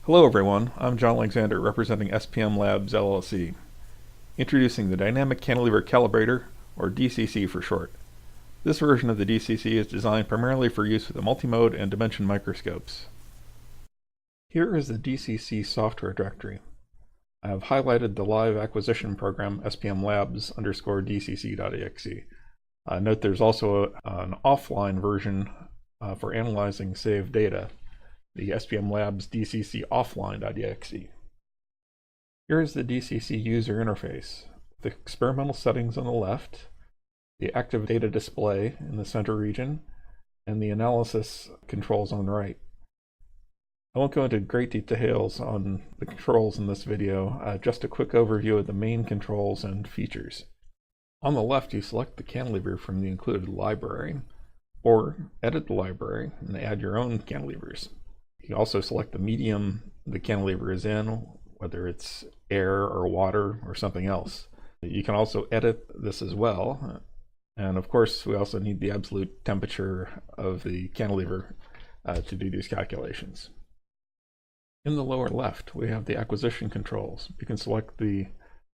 Hello everyone, I'm John Alexander representing SPM Labs LLC, introducing the Dynamic Cantilever Calibrator, or DCC for short. This version of the DCC is designed primarily for use with the multimode and dimension microscopes. Here is the DCC software directory. I have highlighted the live acquisition program spmlabs_dcc.exe. Note there's also an offline version for analyzing saved data, the SPM Labs DCC offline.exe. Here is the DCC user interface, the experimental settings on the left, the active data display in the center region, and the analysis controls on the right. I won't go into great details on the controls in this video, just a quick overview of the main controls and features. On the left, you select the cantilever from the included library, or edit the library and add your own cantilevers. You can also select the medium the cantilever is in, whether it's air or water or something else. You can also edit this as well. And of course, we also need the absolute temperature of the cantilever to do these calculations. In the lower left, we have the acquisition controls. You can select the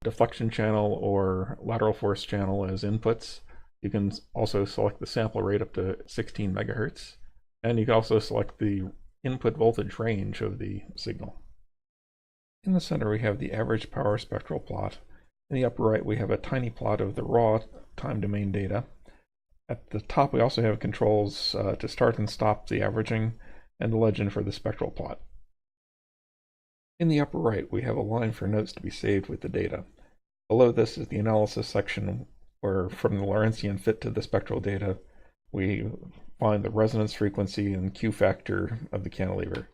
deflection channel or lateral force channel as inputs. You can also select the sample rate up to 16 megahertz. And you can also select the input voltage range of the signal. In the center, we have the average power spectral plot. In the upper right, we have a tiny plot of the raw time domain data. At the top, we also have controls to start and stop the averaging and the legend for the spectral plot. In the upper right, we have a line for notes to be saved with the data. Below this is the analysis section where, from the Lorentzian fit to the spectral data, we find the resonance frequency and Q factor of the cantilever.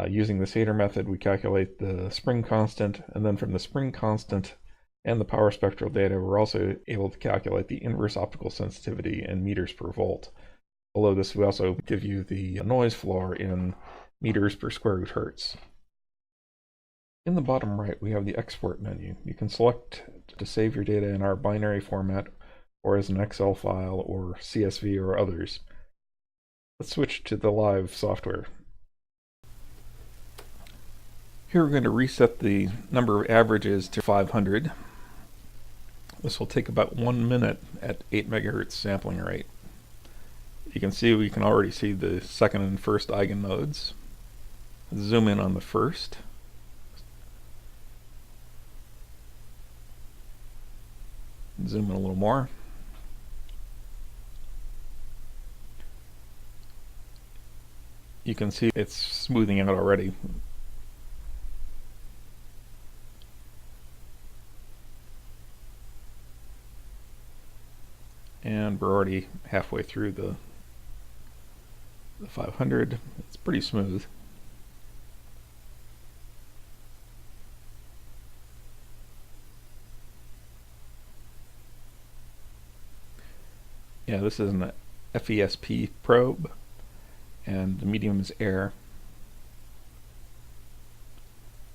Using the Sater method, we calculate the spring constant, and then from the spring constant and the power spectral data, we're also able to calculate the inverse optical sensitivity in meters per volt. Below this, we also give you the noise floor in meters per square root hertz. In the bottom right, we have the export menu. You can select to save your data in our binary format, or as an Excel file, or CSV, or others. Let's switch to the live software. Here we're going to reset the number of averages to 500. This will take about 1 minute at 8 megahertz sampling rate. You can see we can already see the second and first eigenmodes. Let's zoom in on the first. Zoom in a little more. You can see it's smoothing out already. And we're already halfway through the 500. It's pretty smooth. Yeah, this is an FESP probe, and the medium is air.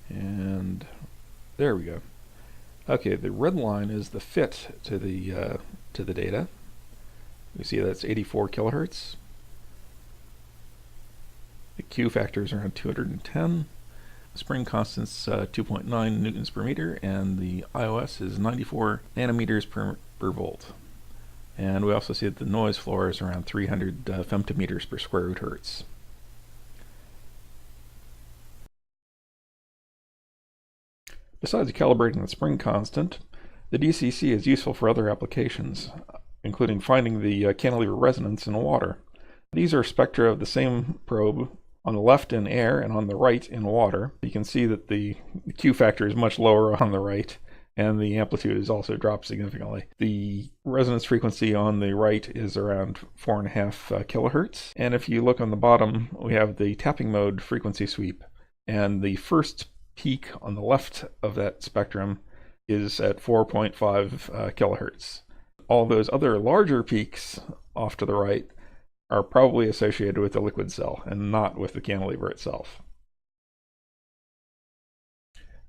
And there we go. Okay, the red line is the fit to the data. You see that's 84 kilohertz. The Q factor is around 210. The spring constant's 2.9 newtons per meter, and the IOS is 94 nanometers per volt. And we also see that the noise floor is around 300 femtometers per square root hertz. Besides calibrating the spring constant, the DCC is useful for other applications, including finding the cantilever resonance in water. These are spectra of the same probe, on the left in air and on the right in water. You can see that the Q factor is much lower on the right, and the amplitude has also dropped significantly. The resonance frequency on the right is around 4.5 kilohertz. And if you look on the bottom, we have the tapping mode frequency sweep. And the first peak on the left of that spectrum is at 4.5 kilohertz. All those other larger peaks off to the right are probably associated with the liquid cell and not with the cantilever itself.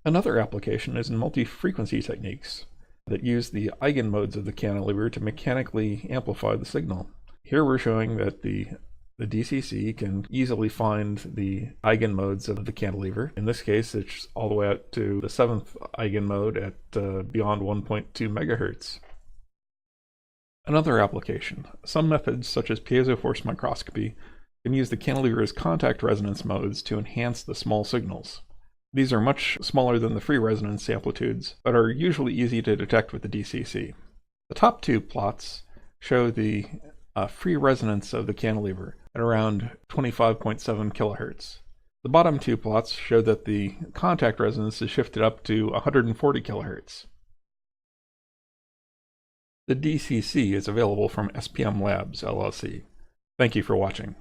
Another application is in multi-frequency techniques that use the eigenmodes of the cantilever to mechanically amplify the signal. Here we're showing that the The DCC can easily find the eigenmodes of the cantilever. In this case, it's all the way out to the 7th eigenmode at beyond 1.2 megahertz. Another application. Some methods, such as piezo force microscopy, can use the cantilever's contact resonance modes to enhance the small signals. These are much smaller than the free resonance amplitudes, but are usually easy to detect with the DCC. The top two plots show the free resonance of the cantilever at around 25.7 kilohertz. The bottom two plots show that the contact resonance is shifted up to 140 kilohertz. The DCC is available from SPM Labs, LLC. Thank you for watching.